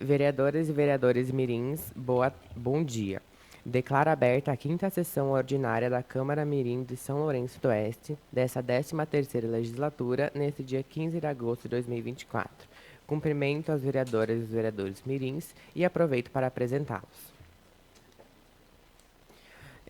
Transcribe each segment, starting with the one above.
Vereadoras e vereadores mirins, bom dia. Declaro aberta a quinta sessão ordinária da Câmara Mirim de São Lourenço do Oeste, dessa 13ª legislatura, neste dia 15 de agosto de 2024. Cumprimento as vereadoras e os vereadores mirins e aproveito para apresentá-los.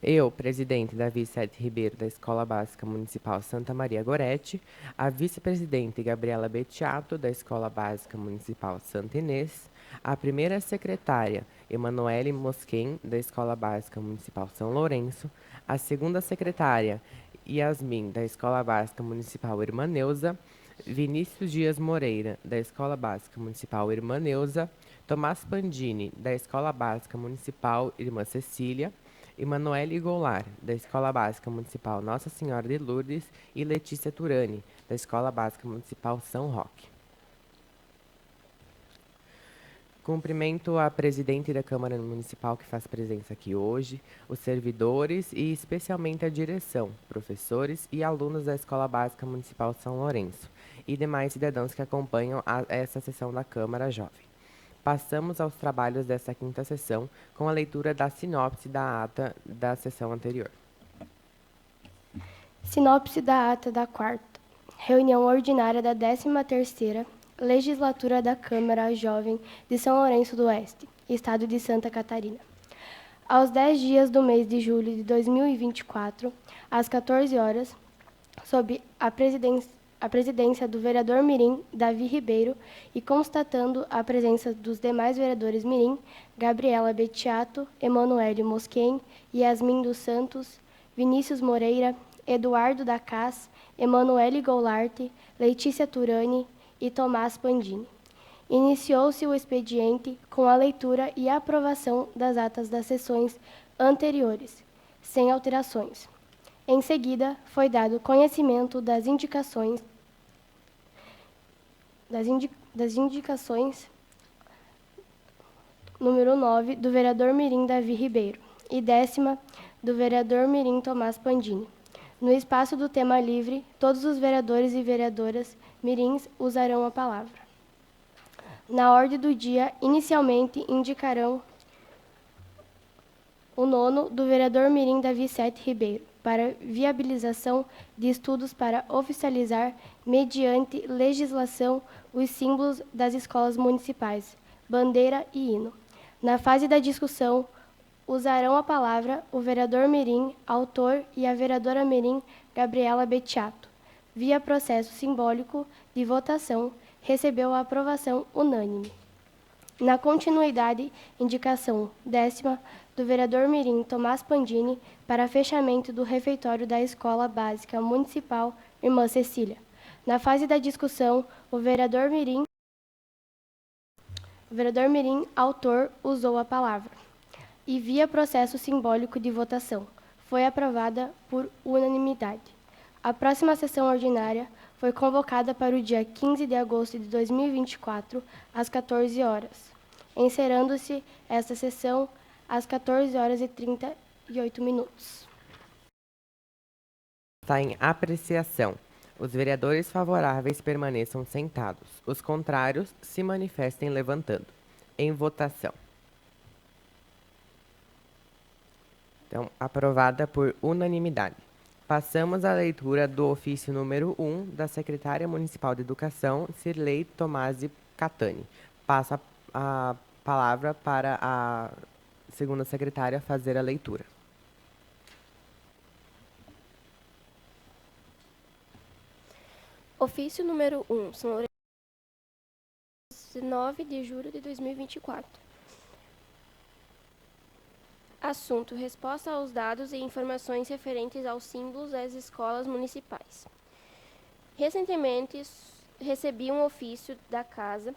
Eu, presidente Davi Sete Ribeiro, da Escola Básica Municipal Santa Maria Goretti, a vice-presidente Gabriela Bettiato, da Escola Básica Municipal Santa Inês, a primeira secretária Emanuele Mosquen, da Escola Básica Municipal São Lourenço, a segunda secretária Yasmin, da Escola Básica Municipal Irmã Neuza, Vinícius Dias Moreira, da Escola Básica Municipal Irmã Neuza, Tomás Pandini, da Escola Básica Municipal Irmã Cecília, Emanuele Goulart, da Escola Básica Municipal Nossa Senhora de Lourdes, e Letícia Turani, da Escola Básica Municipal São Roque. Cumprimento a presidente da Câmara Municipal que faz presença aqui hoje, os servidores e especialmente a direção, professores e alunos da Escola Básica Municipal São Lourenço e demais cidadãos que acompanham essa sessão da Câmara Jovem. Passamos aos trabalhos desta quinta sessão com a leitura da sinopse da ata da sessão anterior. Sinopse da ata da quarta reunião ordinária da 13ª legislatura da Câmara Jovem de São Lourenço do Oeste, Estado de Santa Catarina. Aos 10 dias do mês de julho de 2024, às 14 horas, sob a presidência do vereador mirim Davi Ribeiro e constatando a presença dos demais vereadores mirim, Gabriela Bettiato, Emanuele Mosquen, Yasmin dos Santos, Vinícius Moreira, Eduardo da Cas, Emanuele Goulart, Letícia Turani e Tomás Pandini. Iniciou-se o expediente com a leitura e aprovação das atas das sessões anteriores, sem alterações. Em seguida, foi dado conhecimento das indicações número 9 do vereador mirim Davi Ribeiro e 10ª do vereador mirim Tomás Pandini. No espaço do tema livre, todos os vereadores e vereadoras mirins usarão a palavra. Na ordem do dia, inicialmente indicarão o 9º do vereador mirim Davi Sete Ribeiro, para viabilização de estudos para oficializar, mediante legislação, os símbolos das escolas municipais, bandeira e hino. Na fase da discussão, usarão a palavra o vereador mirim, autor, e a vereadora mirim, Gabriela Bettiato. Via processo simbólico de votação, recebeu a aprovação unânime. Na continuidade, indicação 10ª do vereador mirim Tomás Pandini para fechamento do refeitório da Escola Básica Municipal Irmã Cecília. Na fase da discussão, o vereador mirim, autor, usou a palavra. E via processo simbólico de votação, foi aprovada por unanimidade. A próxima sessão ordinária foi convocada para o dia 15 de agosto de 2024, às 14 horas, encerrando-se esta sessão às 14 horas e 38 minutos. Está em apreciação. Os vereadores favoráveis permaneçam sentados. Os contrários se manifestem levantando. Em votação. Então, aprovada por unanimidade. Passamos à leitura do ofício número 1 da secretária municipal de Educação, Cirlei Tomasi Catani. Passo a palavra para a segunda secretária fazer a leitura. Ofício número 1, São Lourenço, 9 de julho de 2024. Assunto: resposta aos dados e informações referentes aos símbolos das escolas municipais. Recentemente, recebi um ofício da Casa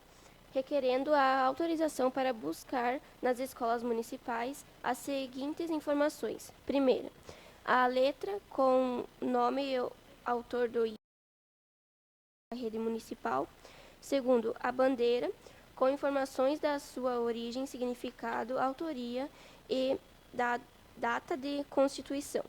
requerendo a autorização para buscar nas escolas municipais as seguintes informações. Primeira, a letra com nome e autor da rede municipal. Segundo, a bandeira com informações da sua origem, significado, autoria e da data de constituição.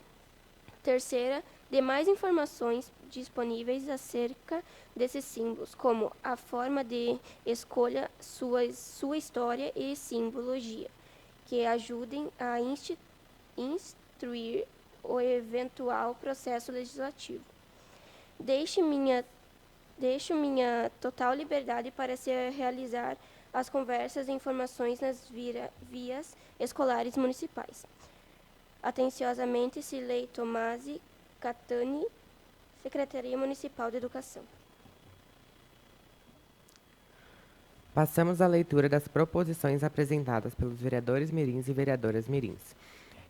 Terceira, Demais informações disponíveis acerca desses símbolos, como a forma de escolha, sua história e simbologia, que ajudem a instruir o eventual processo legislativo. Deixo minha total liberdade para se realizar as conversas e informações nas vias escolares municipais. Atenciosamente, Cilei Tomasi Catani, Secretaria Municipal de Educação. Passamos à leitura das proposições apresentadas pelos vereadores mirins e vereadoras mirins.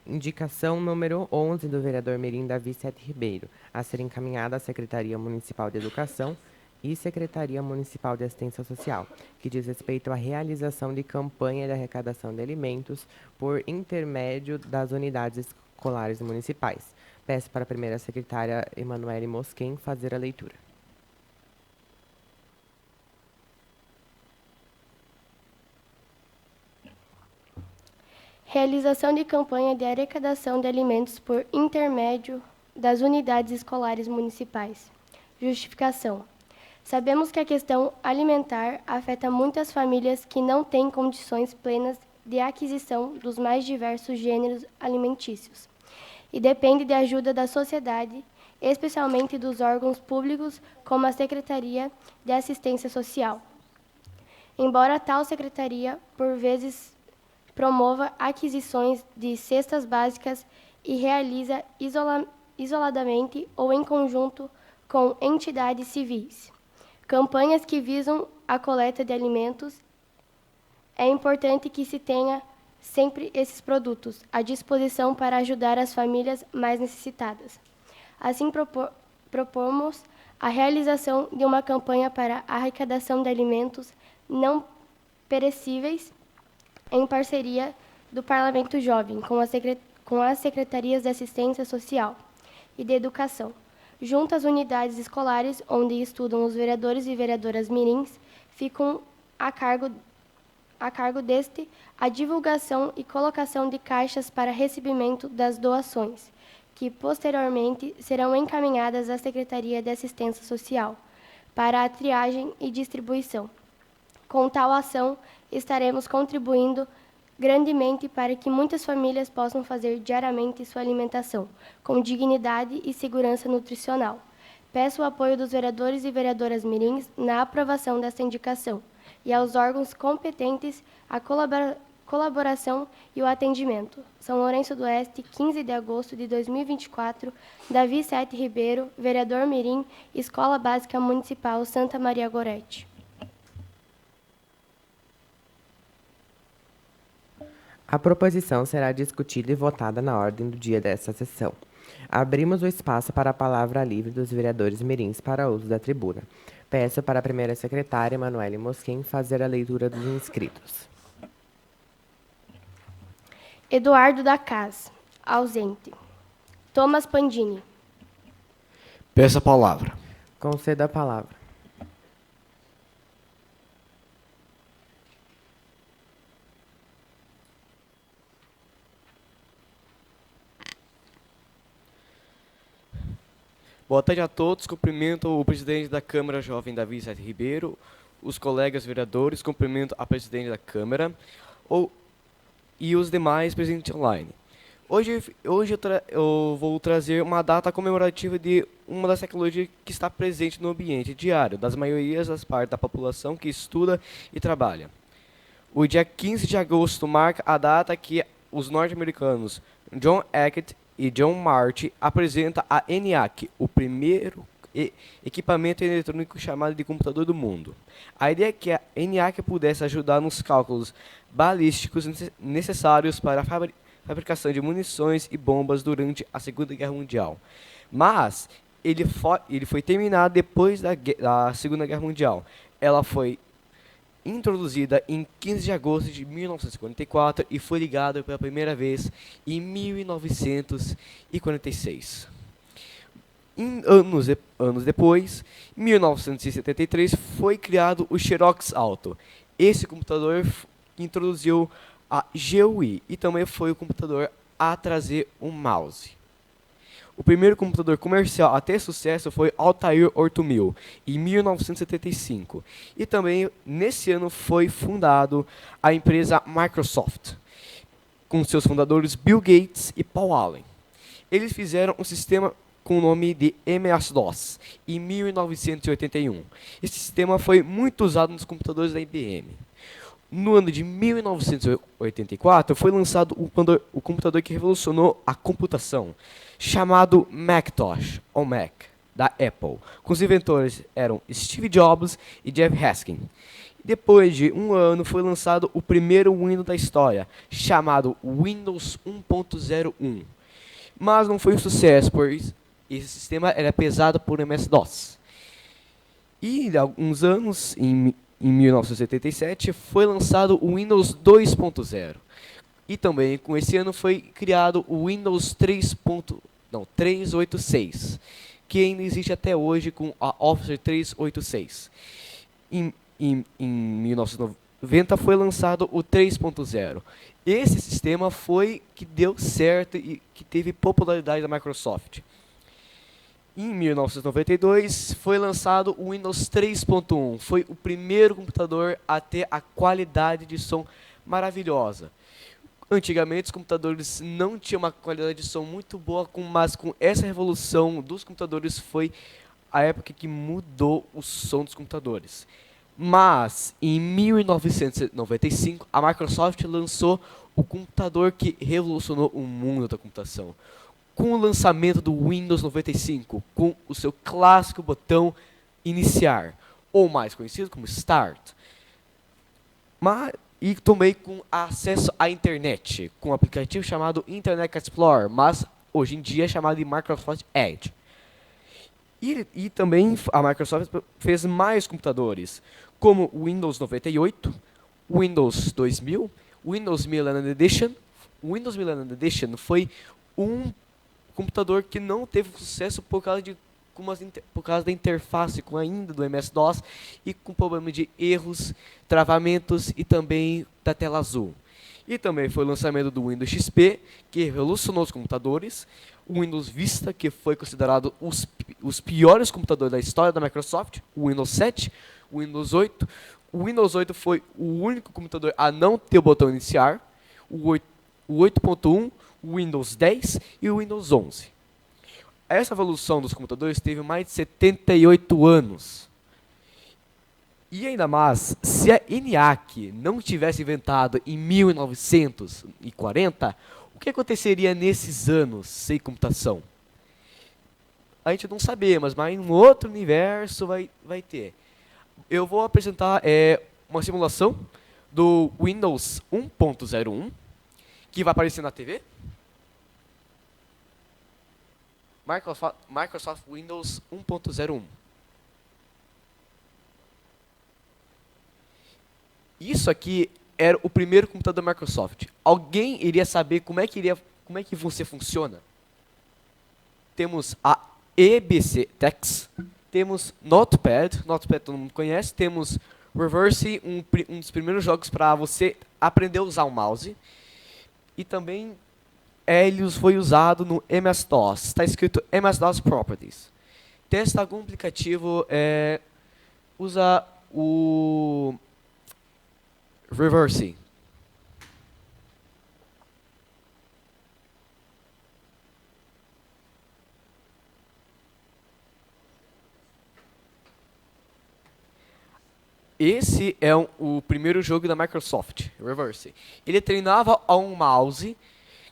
Indicação número 11 do vereador mirim Davi Sete Ribeiro, a ser encaminhada à Secretaria Municipal de Educação e Secretaria Municipal de Assistência Social, que diz respeito à realização de campanha de arrecadação de alimentos por intermédio das unidades escolares municipais. Peço para a primeira secretária Emanuele Mosquen fazer a leitura. Realização de campanha de arrecadação de alimentos por intermédio das unidades escolares municipais. Justificação. Sabemos que a questão alimentar afeta muitas famílias que não têm condições plenas de aquisição dos mais diversos gêneros alimentícios e depende de ajuda da sociedade, especialmente dos órgãos públicos, como a Secretaria de Assistência Social. Embora tal secretaria, por vezes, promova aquisições de cestas básicas e realiza isoladamente ou em conjunto com entidades civis campanhas que visam a coleta de alimentos, é importante que se tenha sempre esses produtos à disposição para ajudar as famílias mais necessitadas. Assim, propomos a realização de uma campanha para a arrecadação de alimentos não perecíveis em parceria do Parlamento Jovem com as Secretarias de Assistência Social e de Educação, junto às unidades escolares onde estudam os vereadores e vereadoras mirins, ficam a cargo deste a divulgação e colocação de caixas para recebimento das doações, que posteriormente serão encaminhadas à Secretaria de Assistência Social, para a triagem e distribuição. Com tal ação, estaremos contribuindo grandemente para que muitas famílias possam fazer diariamente sua alimentação, com dignidade e segurança nutricional. Peço o apoio dos vereadores e vereadoras mirins na aprovação desta indicação e aos órgãos competentes a colaboração e o atendimento. São Lourenço do Oeste, 15 de agosto de 2024, Davi Sete Ribeiro, vereador mirim, Escola Básica Municipal Santa Maria Gorete. A proposição será discutida e votada na ordem do dia desta sessão. Abrimos o espaço para a palavra livre dos vereadores mirins para uso da tribuna. Peço para a primeira secretária, Emanuele Mosquen, fazer a leitura dos inscritos. Eduardo da Cas, ausente. Thomas Pandini. Peço a palavra. Concedo a palavra. Boa tarde a todos. Cumprimento o presidente da Câmara Jovem, Davi Sete Ribeiro, os colegas vereadores, cumprimento a presidente da Câmara e os demais presentes online. Hoje eu vou trazer uma data comemorativa de uma das tecnologias que está presente no ambiente diário das maiorias das partes da população que estuda e trabalha. O dia 15 de agosto marca a data que os norte-americanos John Hackett e John Marty apresenta a ENIAC, o primeiro equipamento eletrônico chamado de computador do mundo. A ideia é que a ENIAC pudesse ajudar nos cálculos balísticos necessários para a fabricação de munições e bombas durante a Segunda Guerra Mundial. Mas ele foi terminado depois da Segunda Guerra Mundial. Ela foi introduzida em 15 de agosto de 1944 e foi ligada pela primeira vez em 1946. Anos depois, em 1973, foi criado o Xerox Alto. Esse computador introduziu a GUI e também foi o computador a trazer um mouse. O primeiro computador comercial a ter sucesso foi Altair 8000, em 1975. E também, nesse ano, foi fundado a empresa Microsoft, com seus fundadores Bill Gates e Paul Allen. Eles fizeram um sistema com o nome de MS-DOS, em 1981. Esse sistema foi muito usado nos computadores da IBM. No ano de 1984, foi lançado o computador que revolucionou a computação, chamado Macintosh, ou Mac, da Apple. Com os inventores eram Steve Jobs e Jeff Haskin. Depois de um ano, foi lançado o primeiro Windows da história, chamado Windows 1.01. Mas não foi um sucesso, pois esse sistema era pesado por MS-DOS. E há alguns anos, em 1977, foi lançado o Windows 2.0. E também, com esse ano, foi criado o Windows 386, que ainda existe até hoje com a Office 386. Em 1990 foi lançado o 3.0. Esse sistema foi que deu certo e que teve popularidade da Microsoft. Em 1992 foi lançado o Windows 3.1. Foi o primeiro computador a ter a qualidade de som maravilhosa. Antigamente os computadores não tinham uma qualidade de som muito boa, mas com essa revolução dos computadores foi a época que mudou o som dos computadores. Mas em 1995 a Microsoft lançou o computador que revolucionou o mundo da computação, com o lançamento do Windows 95, com o seu clássico botão iniciar, ou mais conhecido como Start. E também com acesso à internet, com um aplicativo chamado Internet Explorer, mas hoje em dia é chamado de Microsoft Edge. E também a Microsoft fez mais computadores, como o Windows 98, Windows 2000, Windows Millennium Edition. O Windows Millennium Edition foi um computador que não teve sucesso por causa da interface ainda do MS-DOS e com problema de erros, travamentos e também da tela azul. E também foi o lançamento do Windows XP, que revolucionou os computadores, o Windows Vista, que foi considerado os piores computadores da história da Microsoft, o Windows 7, o Windows 8. O Windows 8 foi o único computador a não ter o botão iniciar, o 8.1, o Windows 10 e o Windows 11. Essa evolução dos computadores teve mais de 78 anos. E ainda mais, se a ENIAC não tivesse inventado em 1940, o que aconteceria nesses anos sem computação? A gente não sabemos, mas em um outro universo vai ter. Eu vou apresentar uma simulação do Windows 1.01, que vai aparecer na TV. Microsoft Windows 1.01. Isso aqui era o primeiro computador da Microsoft. Alguém iria saber como é que você funciona? Temos a EBC Tex, temos Notepad todo mundo conhece, temos Reverse, um dos primeiros jogos para você aprender a usar o mouse, e também ele foi usado no MS-DOS, está escrito MS-DOS Properties. Testa algum aplicativo, usa o Reverse. Esse é o primeiro jogo da Microsoft, Reverse. Ele treinava a um mouse,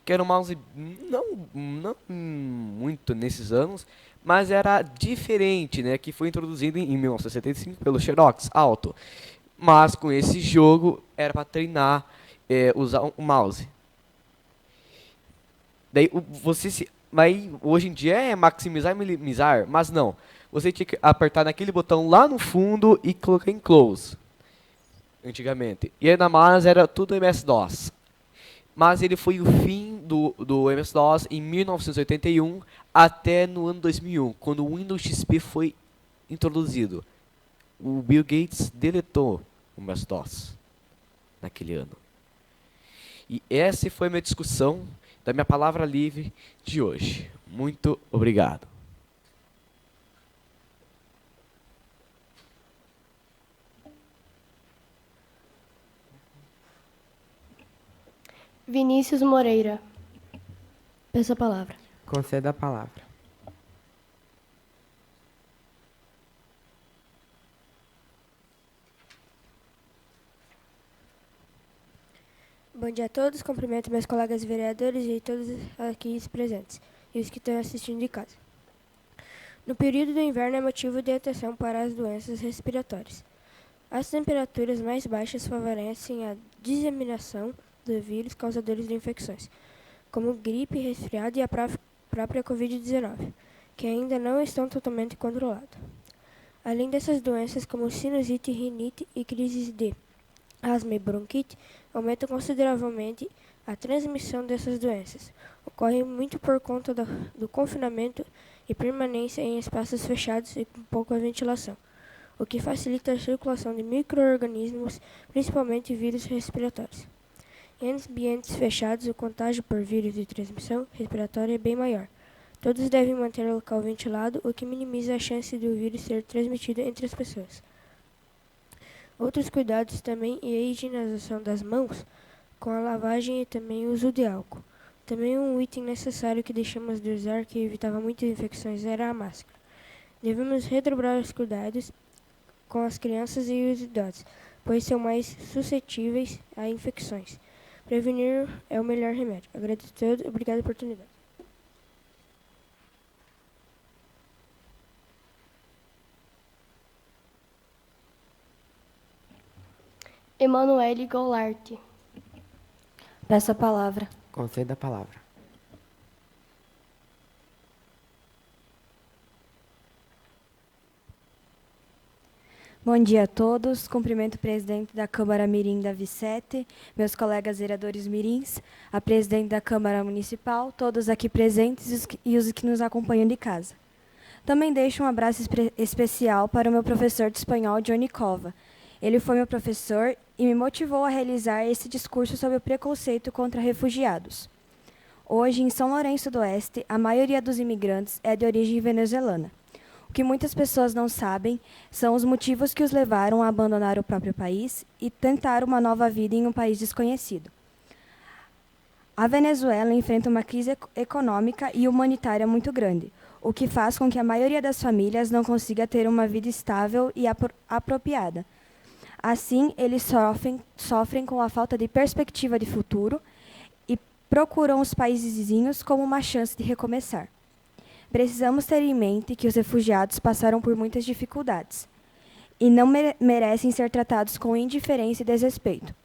que era um mouse não muito nesses anos, mas era diferente, né, que foi introduzido em 1975 pelo Xerox Alto. Mas com esse jogo era para treinar, usar um mouse. Daí hoje em dia é maximizar e minimizar, mas não. Você tinha que apertar naquele botão lá no fundo e colocar em close, antigamente. E ainda mais era tudo MS-DOS. Mas ele foi o fim do MS-DOS em 1981 até no ano 2001, quando o Windows XP foi introduzido. O Bill Gates deletou o MS-DOS naquele ano. E essa foi a minha discussão da minha palavra livre de hoje. Muito obrigado. Vinícius Moreira. Peço a palavra. Conceda a palavra. Bom dia a todos, cumprimento meus colegas vereadores e todos aqui presentes e os que estão assistindo de casa. No período do inverno é motivo de atenção para as doenças respiratórias. As temperaturas mais baixas favorecem a disseminação do vírus causadores de infecções, como gripe, resfriado e a própria Covid-19, que ainda não estão totalmente controladas. Além dessas doenças, como sinusite, rinite e crises de asma e bronquite, aumentam consideravelmente a transmissão dessas doenças. Ocorre muito por conta do confinamento e permanência em espaços fechados e com pouca ventilação, o que facilita a circulação de micro-organismos, principalmente vírus respiratórios. Em ambientes fechados, o contágio por vírus de transmissão respiratória é bem maior. Todos devem manter o local ventilado, o que minimiza a chance do vírus ser transmitido entre as pessoas. Outros cuidados também é a higienização das mãos, com a lavagem e também o uso de álcool. Também um item necessário que deixamos de usar que evitava muitas infecções era a máscara. Devemos redobrar os cuidados com as crianças e os idosos, pois são mais suscetíveis a infecções. Prevenir é o melhor remédio. Agradeço a todos, obrigado pela oportunidade. Emanuele Goulart. Peço a palavra. Conceda a palavra. Bom dia a todos. Cumprimento o presidente da Câmara Mirim da V7, meus colegas vereadores mirins, a presidente da Câmara Municipal, todos aqui presentes e os que nos acompanham de casa. Também deixo um abraço especial para o meu professor de espanhol, Johnny Cova. Ele foi meu professor e me motivou a realizar esse discurso sobre o preconceito contra refugiados. Hoje, em São Lourenço do Oeste, a maioria dos imigrantes é de origem venezuelana. O que muitas pessoas não sabem são os motivos que os levaram a abandonar o próprio país e tentar uma nova vida em um país desconhecido. A Venezuela enfrenta uma crise econômica e humanitária muito grande, o que faz com que a maioria das famílias não consiga ter uma vida estável e apropriada. Assim, eles sofrem com a falta de perspectiva de futuro e procuram os países vizinhos como uma chance de recomeçar. Precisamos ter em mente que os refugiados passaram por muitas dificuldades e não merecem ser tratados com indiferença e desrespeito.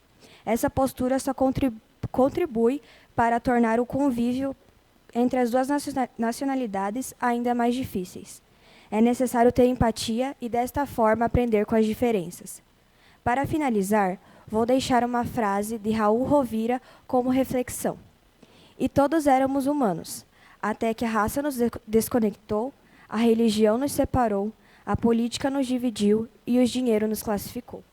Essa postura só contribui para tornar o convívio entre as duas nacionalidades ainda mais difíceis. É necessário ter empatia e, desta forma, aprender com as diferenças. Para finalizar, vou deixar uma frase de Raul Rovira como reflexão. E todos éramos humanos, até que a raça nos desconectou, a religião nos separou, a política nos dividiu e o dinheiro nos classificou.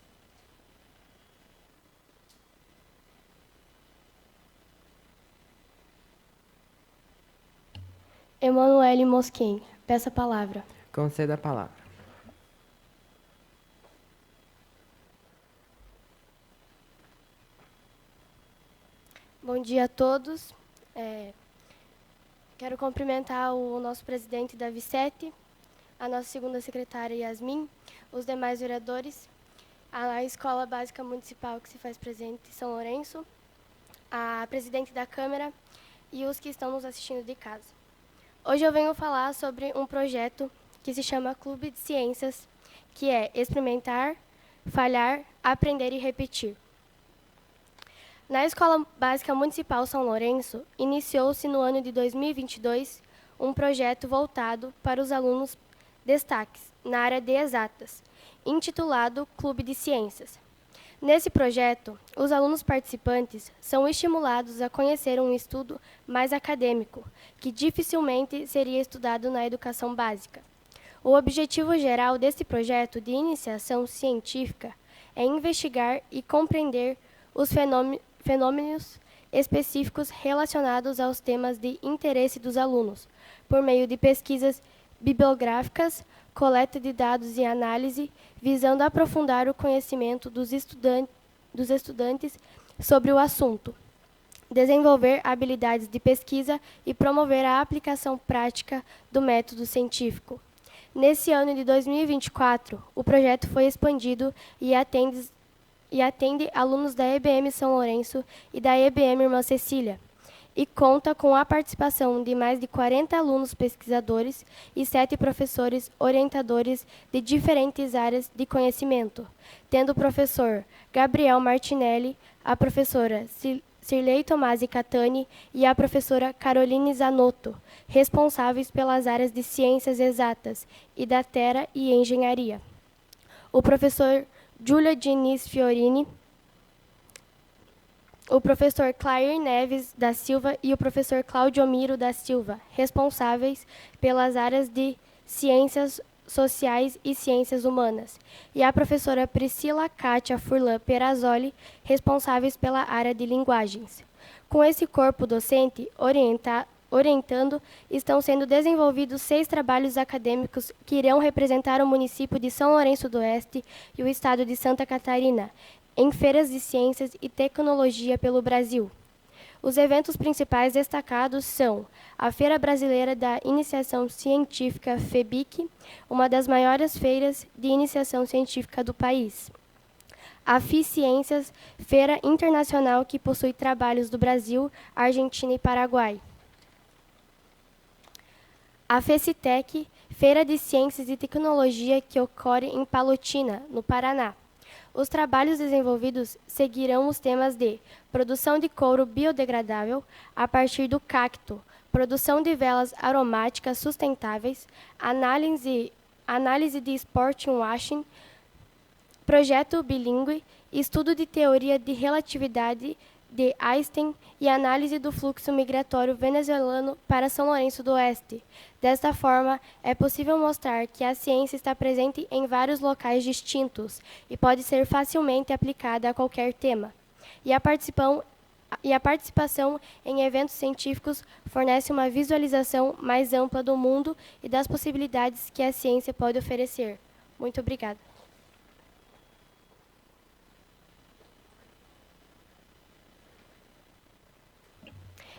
Emanuele Mosquen. Peço a palavra. Conceda a palavra. Bom dia a todos. Quero cumprimentar o nosso presidente da V7, a nossa segunda secretária Yasmin, os demais vereadores, a Escola Básica Municipal que se faz presente em São Lourenço, a presidente da Câmara e os que estão nos assistindo de casa. Hoje eu venho falar sobre um projeto que se chama Clube de Ciências, que é experimentar, falhar, aprender e repetir. Na Escola Básica Municipal São Lourenço, iniciou-se no ano de 2022 um projeto voltado para os alunos destaques na área de exatas, intitulado Clube de Ciências. Nesse projeto, os alunos participantes são estimulados a conhecer um estudo mais acadêmico, que dificilmente seria estudado na educação básica. O objetivo geral desse projeto de iniciação científica é investigar e compreender os fenômenos específicos relacionados aos temas de interesse dos alunos, por meio de pesquisas bibliográficas, coleta de dados e análise, visando aprofundar o conhecimento dos estudantes sobre o assunto, desenvolver habilidades de pesquisa e promover a aplicação prática do método científico. Nesse ano de 2024, o projeto foi expandido e atende alunos da EBM São Lourenço e da EBM Irmã Cecília, e conta com a participação de mais de 40 alunos pesquisadores e 7 professores orientadores de diferentes áreas de conhecimento, tendo o professor Gabriel Martinelli, a professora Cirlei Tomasi Catani e a professora Caroline Zanotto, responsáveis pelas áreas de ciências exatas e da terra e engenharia. O professor Júlia Diniz Fiorini, o professor Clair Neves da Silva e o professor Cláudio Miro da Silva, responsáveis pelas áreas de ciências sociais e ciências humanas, e a professora Priscila Kátia Furlan Perazzoli, responsáveis pela área de linguagens. Com esse corpo docente orientando, estão sendo desenvolvidos 6 trabalhos acadêmicos que irão representar o município de São Lourenço do Oeste e o estado de Santa Catarina, em feiras de ciências e tecnologia pelo Brasil. Os eventos principais destacados são a Feira Brasileira da Iniciação Científica FEBIC, uma das maiores feiras de iniciação científica do país. A FICIências, feira internacional que possui trabalhos do Brasil, Argentina e Paraguai. A FECITEC, feira de ciências e tecnologia que ocorre em Palotina, no Paraná. Os trabalhos desenvolvidos seguirão os temas de produção de couro biodegradável a partir do cacto, produção de velas aromáticas sustentáveis, análise de sport washing, projeto bilíngue, estudo de teoria de relatividade de Einstein e análise do fluxo migratório venezuelano para São Lourenço do Oeste. Desta forma, é possível mostrar que a ciência está presente em vários locais distintos e pode ser facilmente aplicada a qualquer tema. E a participação em eventos científicos fornece uma visualização mais ampla do mundo e das possibilidades que a ciência pode oferecer. Muito obrigada.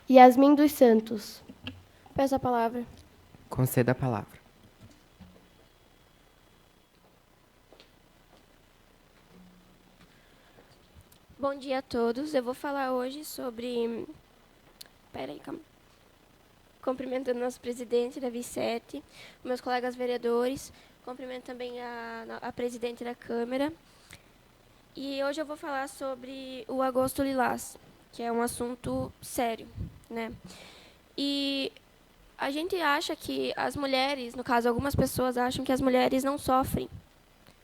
Yasmin dos Santos. Peço a palavra. Conceda a palavra. Bom dia a todos. Eu vou falar hoje sobre... Peraí, calma. Cumprimentando nosso presidente, Davi Sete, meus colegas vereadores, cumprimento também a presidente da Câmara. E hoje eu vou falar sobre o Agosto Lilás, que é um assunto sério, né? E a gente acha que as mulheres, no caso, algumas pessoas acham que as mulheres não sofrem,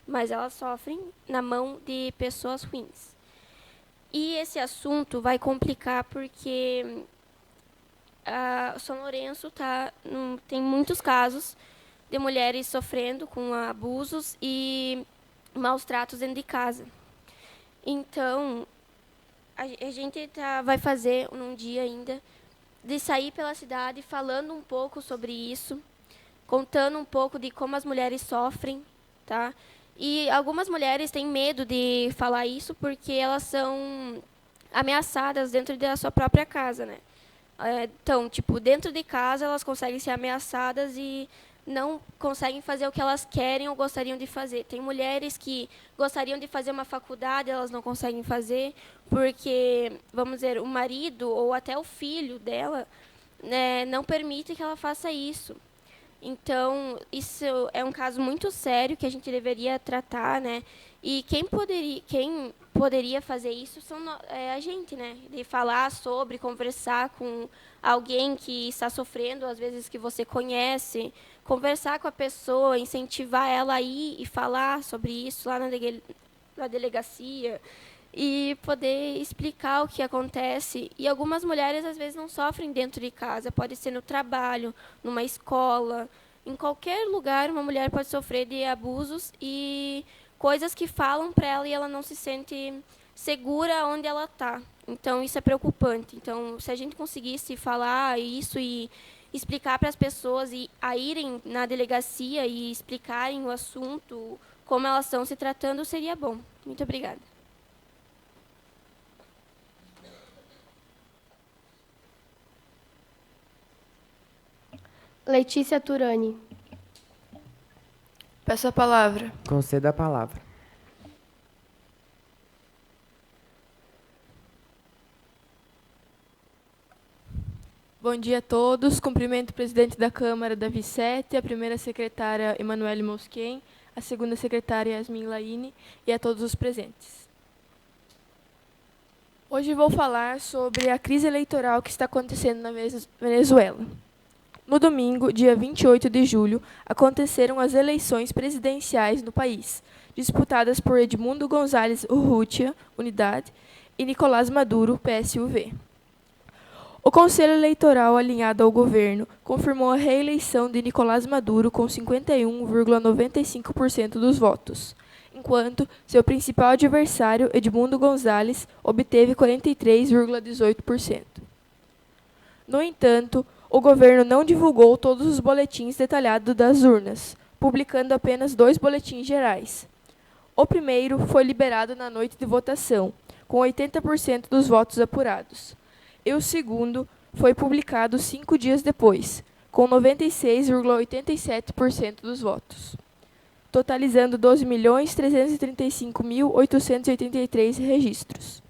mas elas sofrem na mão de pessoas ruins. E esse assunto vai complicar porque São Lourenço tem muitos casos de mulheres sofrendo com abusos e maus tratos dentro de casa. Então, a gente vai fazer um dia ainda de sair pela cidade falando um pouco sobre isso, contando um pouco de como as mulheres sofrem, tá? E algumas mulheres têm medo de falar isso porque elas são ameaçadas dentro da sua própria casa, né? Então, tipo, dentro de casa elas conseguem ser ameaçadas e não conseguem fazer o que elas querem ou gostariam de fazer. Tem mulheres que gostariam de fazer uma faculdade, elas não conseguem fazer, porque, vamos dizer, o marido ou até o filho dela, né, não permite que ela faça isso. Então, isso é um caso muito sério que a gente deveria tratar, né? E quem poderia fazer isso é a gente, né? De falar sobre, conversar com alguém que está sofrendo, às vezes que você conhece, conversar com a pessoa, incentivar ela a ir e falar sobre isso lá na delegacia e poder explicar o que acontece. E algumas mulheres, às vezes, não sofrem dentro de casa. Pode ser no trabalho, numa escola. Em qualquer lugar, uma mulher pode sofrer de abusos e coisas que falam para ela e ela não se sente segura onde ela está. Então, isso é preocupante. Então, se a gente conseguisse falar isso e explicar para as pessoas a irem na delegacia e explicarem o assunto, como elas estão se tratando, seria bom. Muito obrigada. Letícia Turani. Peço a palavra. Conceda a palavra. Bom dia a todos. Cumprimento o presidente da Câmara, Davi Sete, a primeira secretária, Emanuele Mosquen, a segunda secretária, Yasmin Laine, e a todos os presentes. Hoje vou falar sobre a crise eleitoral que está acontecendo na Venezuela. No domingo, dia 28 de julho, aconteceram as eleições presidenciais no país, disputadas por Edmundo González Urrutia, Unidade, e Nicolás Maduro, PSUV. O Conselho Eleitoral alinhado ao governo confirmou a reeleição de Nicolás Maduro com 51,95% dos votos, enquanto seu principal adversário, Edmundo González, obteve 43,18%. No entanto, o governo não divulgou todos os boletins detalhados das urnas, publicando apenas 2 boletins gerais. O primeiro foi liberado na noite de votação, com 80% dos votos apurados, e o segundo foi publicado 5 dias depois, com 96,87% dos votos, totalizando 12.335.883 registros.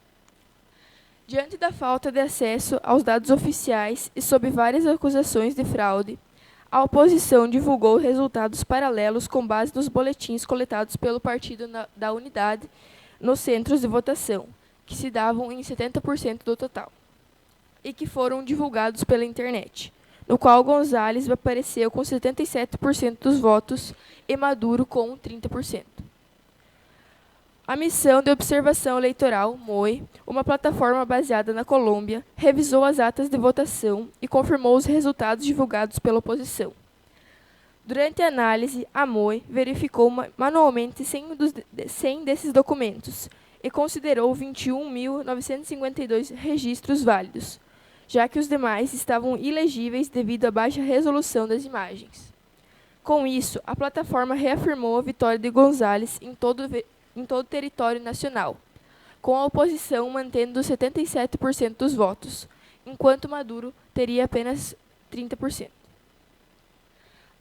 Diante da falta de acesso aos dados oficiais e sob várias acusações de fraude, a oposição divulgou resultados paralelos com base nos boletins coletados pelo partido da Unidade nos centros de votação, que se davam em 70% do total, e que foram divulgados pela internet, no qual González apareceu com 77% dos votos e Maduro com 30%. A Missão de Observação Eleitoral, MOE, uma plataforma baseada na Colômbia, revisou as atas de votação e confirmou os resultados divulgados pela oposição. Durante a análise, a MOE verificou manualmente 100 desses documentos e considerou 21.952 registros válidos, já que os demais estavam ilegíveis devido à baixa resolução das imagens. Com isso, a plataforma reafirmou a vitória de González em todo o território nacional, com a oposição mantendo 77% dos votos, enquanto Maduro teria apenas 30%.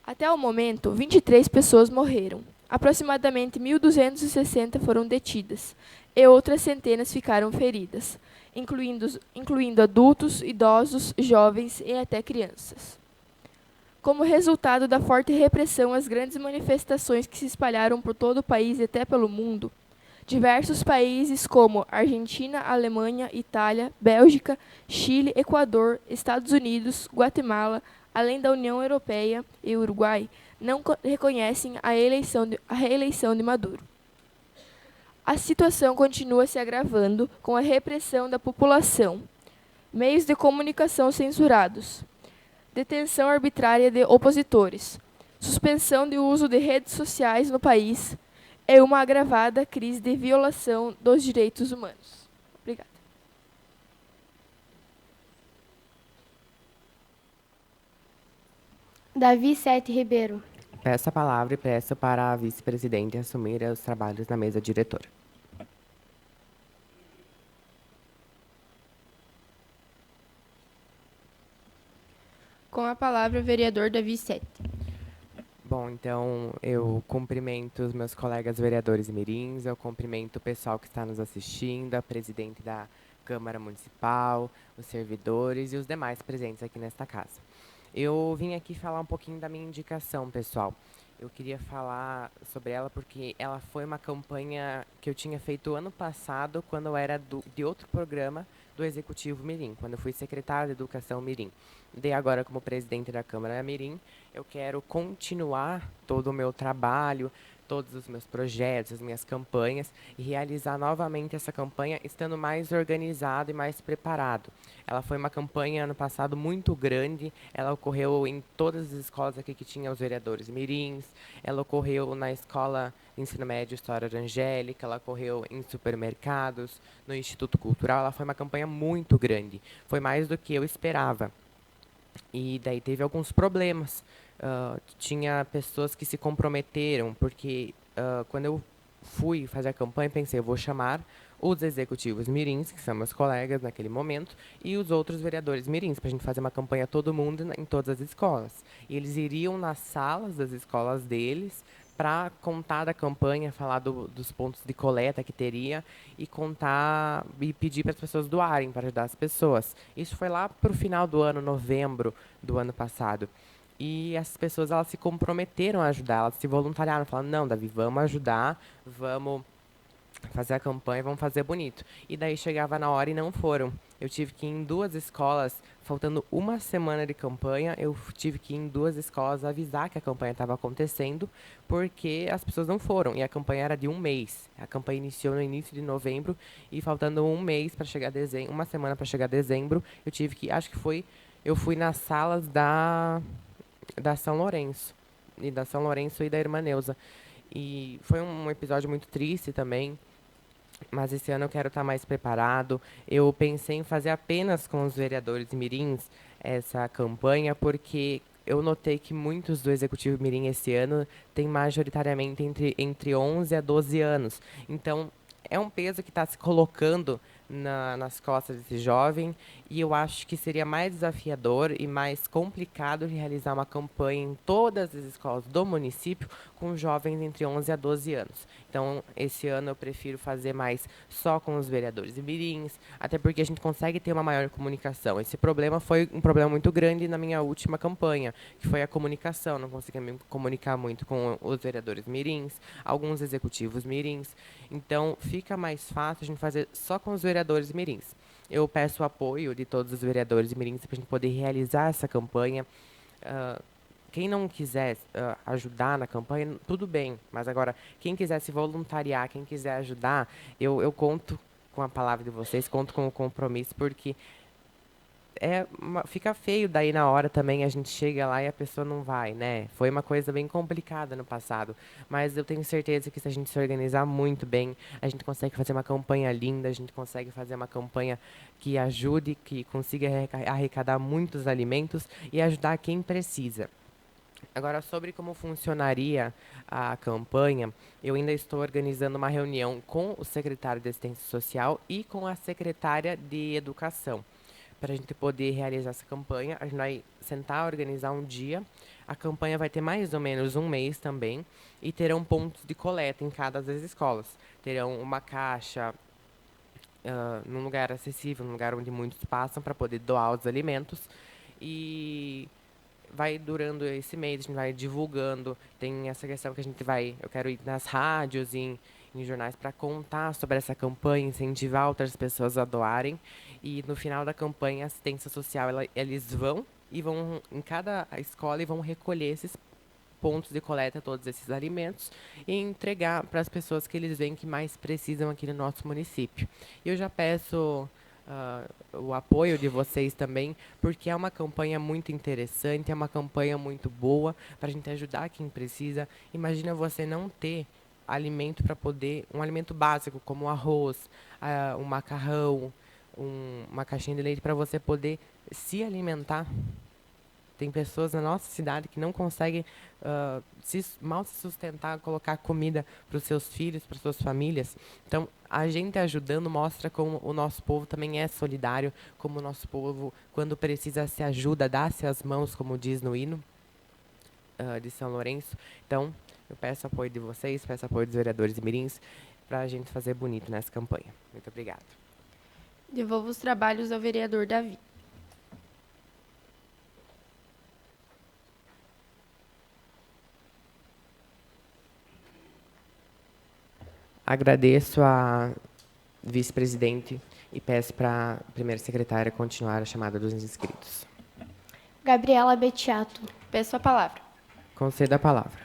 Até o momento, 23 pessoas morreram, aproximadamente 1.260 foram detidas, e outras centenas ficaram feridas, incluindo adultos, idosos, jovens e até crianças. Como resultado da forte repressão às grandes manifestações que se espalharam por todo o país e até pelo mundo, diversos países como Argentina, Alemanha, Itália, Bélgica, Chile, Equador, Estados Unidos, Guatemala, além da União Europeia e Uruguai, não reconhecem a reeleição de Maduro. A situação continua se agravando com a repressão da população, meios de comunicação censurados, detenção arbitrária de opositores, suspensão de uso de redes sociais no país e uma agravada crise de violação dos direitos humanos. Obrigada. Davi Sete Ribeiro. Peço a palavra e peço para a vice-presidente assumir os trabalhos na mesa diretora. Com a palavra, o vereador Davi Sete. Bom, então eu cumprimento os meus colegas vereadores mirins, eu cumprimento o pessoal que está nos assistindo, a presidente da Câmara Municipal, os servidores e os demais presentes aqui nesta casa. Eu vim aqui falar um pouquinho da minha indicação, pessoal. Eu queria falar sobre ela porque ela foi uma campanha que eu tinha feito ano passado, quando eu era de outro programa do Executivo Mirim, quando eu fui secretária de Educação Mirim. Daí agora, como presidente da Câmara Mirim, eu quero continuar todo o meu trabalho, todos os meus projetos, as minhas campanhas e realizar novamente essa campanha estando mais organizado e mais preparado. Ela foi uma campanha ano passado muito grande, ela ocorreu em todas as escolas aqui que tinham os vereadores mirins, ela ocorreu na escola de ensino médio História da Angélica, ela ocorreu em supermercados, no Instituto Cultural, ela foi uma campanha muito grande, foi mais do que eu esperava. E daí teve alguns problemas. Tinha pessoas que se comprometeram, porque quando eu fui fazer a campanha, pensei, eu vou chamar os executivos mirins, que são meus colegas naquele momento, e os outros vereadores mirins, para a gente fazer uma campanha todo mundo em todas as escolas. E eles iriam nas salas das escolas deles para contar da campanha, falar dos pontos de coleta que teria e contar e pedir para as pessoas doarem para ajudar as pessoas. Isso foi lá para o final do ano, novembro do ano passado. E essas pessoas elas se comprometeram a ajudar, elas se voluntariaram, falaram, não, Davi, vamos ajudar, vamos fazer a campanha, vamos fazer bonito. E daí chegava na hora e não foram. Eu tive que ir em 2 escolas, faltando uma semana de campanha, eu tive que ir em 2 escolas avisar que a campanha estava acontecendo, porque as pessoas não foram. E a campanha era de 1 mês. A campanha iniciou no início de novembro e faltando 1 mês para chegar a dezembro, uma semana para chegar a dezembro, eu tive que, eu fui nas salas da São Lourenço, e da São Lourenço e da Irmã Neuza. E foi um episódio muito triste também, mas esse ano eu quero estar mais preparado. Eu pensei em fazer apenas com os vereadores mirins essa campanha, porque eu notei que muitos do Executivo Mirim esse ano têm majoritariamente entre 11 a 12 anos. Então, é um peso que está se colocando nas costas desse jovem, e eu acho que seria mais desafiador e mais complicado realizar uma campanha em todas as escolas do município com jovens entre 11 a 12 anos. Então, esse ano eu prefiro fazer mais só com os vereadores e mirins, até porque a gente consegue ter uma maior comunicação. Esse problema foi um problema muito grande na minha última campanha, que foi a comunicação. Não conseguia me comunicar muito com os vereadores mirins, alguns executivos mirins. Então, fica mais fácil a gente fazer só com os vereadores mirins. Eu peço o apoio de todos os vereadores mirins para a gente poder realizar essa campanha. Quem não quiser ajudar na campanha, tudo bem. Mas agora, quem quiser se voluntariar, quem quiser ajudar, eu conto com a palavra de vocês, conto com o compromisso, porque fica feio daí na hora também, a gente chega lá e a pessoa não vai, né? Foi uma coisa bem complicada no passado, mas eu tenho certeza que se a gente se organizar muito bem, a gente consegue fazer uma campanha linda, a gente consegue fazer uma campanha que ajude, que consiga arrecadar muitos alimentos e ajudar quem precisa. Agora, sobre como funcionaria a campanha, eu ainda estou organizando uma reunião com o secretário de Assistência Social e com a secretária de Educação, para a gente poder realizar essa campanha. A gente vai sentar, organizar um dia. A campanha vai ter mais ou menos 1 mês também, e terão pontos de coleta em cada das escolas. Terão uma caixa num lugar acessível, num lugar onde muitos passam, para poder doar os alimentos. E vai durando esse mês, a gente vai divulgando. Tem essa questão que eu quero ir nas rádios, em jornais, para contar sobre essa campanha, incentivar outras pessoas a doarem. E no final da campanha, a assistência social, eles vão em cada escola e vão recolher esses pontos de coleta, todos esses alimentos, e entregar para as pessoas que eles veem que mais precisam aqui no nosso município. E eu já peço o apoio de vocês também, porque é uma campanha muito interessante, é uma campanha muito boa para a gente ajudar quem precisa. Imagina você não ter alimento para poder, um alimento básico como arroz, um macarrão, uma caixinha de leite para você poder se alimentar. Tem pessoas na nossa cidade que não conseguem mal se sustentar, colocar comida para os seus filhos, para suas famílias. Então, a gente ajudando mostra como o nosso povo também é solidário, como o nosso povo, quando precisa, se ajuda, dá-se as mãos, como diz no hino de São Lourenço. Então, eu peço apoio de vocês, peço apoio dos vereadores e mirins, para a gente fazer bonito nessa campanha. Muito obrigada. Devolvo os trabalhos ao vereador Davi. Agradeço a vice-presidente e peço para a primeira secretária continuar a chamada dos inscritos. Gabriela Betiato. Peço a palavra. Conceda a palavra.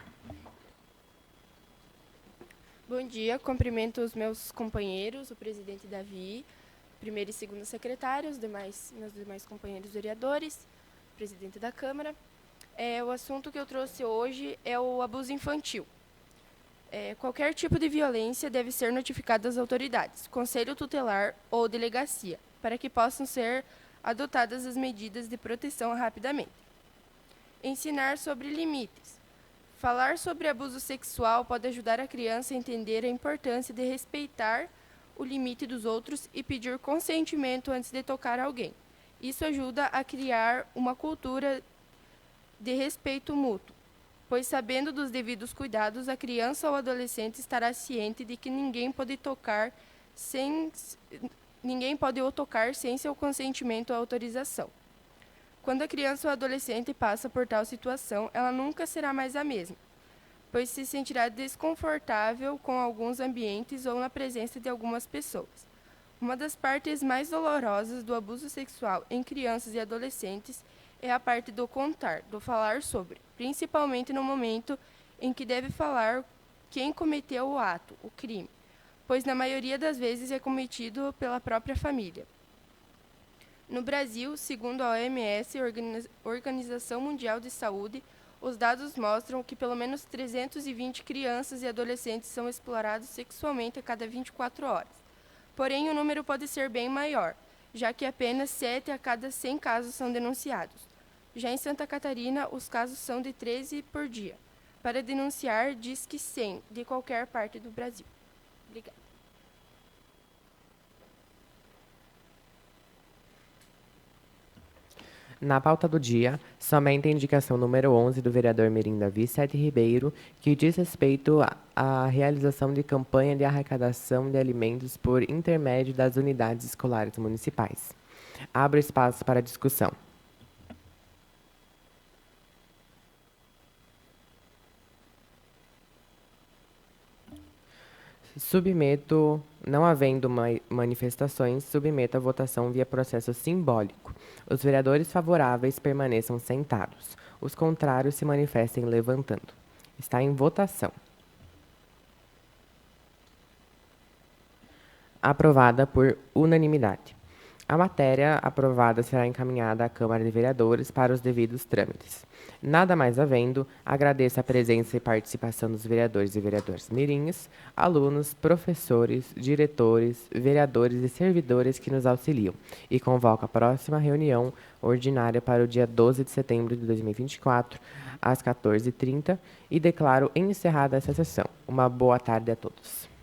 Bom dia, cumprimento os meus companheiros, o presidente Davi, primeiro e segundo secretários, meus demais companheiros vereadores, presidente da Câmara. O assunto que eu trouxe hoje é o abuso infantil. Qualquer tipo de violência deve ser notificado às autoridades, conselho tutelar ou delegacia, para que possam ser adotadas as medidas de proteção rapidamente. Ensinar sobre limites. Falar sobre abuso sexual pode ajudar a criança a entender a importância de respeitar o limite dos outros e pedir consentimento antes de tocar alguém. Isso ajuda a criar uma cultura de respeito mútuo, pois sabendo dos devidos cuidados, a criança ou adolescente estará ciente de que ninguém pode o tocar sem seu consentimento ou autorização. Quando a criança ou adolescente passa por tal situação, ela nunca será mais a mesma, pois se sentirá desconfortável com alguns ambientes ou na presença de algumas pessoas. Uma das partes mais dolorosas do abuso sexual em crianças e adolescentes é a parte do contar, do falar sobre, principalmente no momento em que deve falar quem cometeu o ato, o crime, pois na maioria das vezes é cometido pela própria família. No Brasil, segundo a OMS, Organização Mundial de Saúde, os dados mostram que pelo menos 320 crianças e adolescentes são explorados sexualmente a cada 24 horas. Porém, o número pode ser bem maior, já que apenas 7 a cada 100 casos são denunciados. Já em Santa Catarina, os casos são de 13 por dia. Para denunciar, diz que 100 de qualquer parte do Brasil. Obrigada. Na pauta do dia, somente a indicação número 11 do vereador Mirim Davi Sete Ribeiro, que diz respeito à realização de campanha de arrecadação de alimentos por intermédio das unidades escolares municipais. Abro espaço para discussão. Não havendo manifestações, submeto à votação via processo simbólico. Os vereadores favoráveis permaneçam sentados. Os contrários se manifestem levantando. Está em votação. Aprovada por unanimidade. A matéria aprovada será encaminhada à Câmara de Vereadores para os devidos trâmites. Nada mais havendo, agradeço a presença e participação dos vereadores e vereadoras mirins, alunos, professores, diretores, vereadores e servidores que nos auxiliam e convoco a próxima reunião ordinária para o dia 12 de setembro de 2024, às 14h30, e declaro encerrada essa sessão. Uma boa tarde a todos.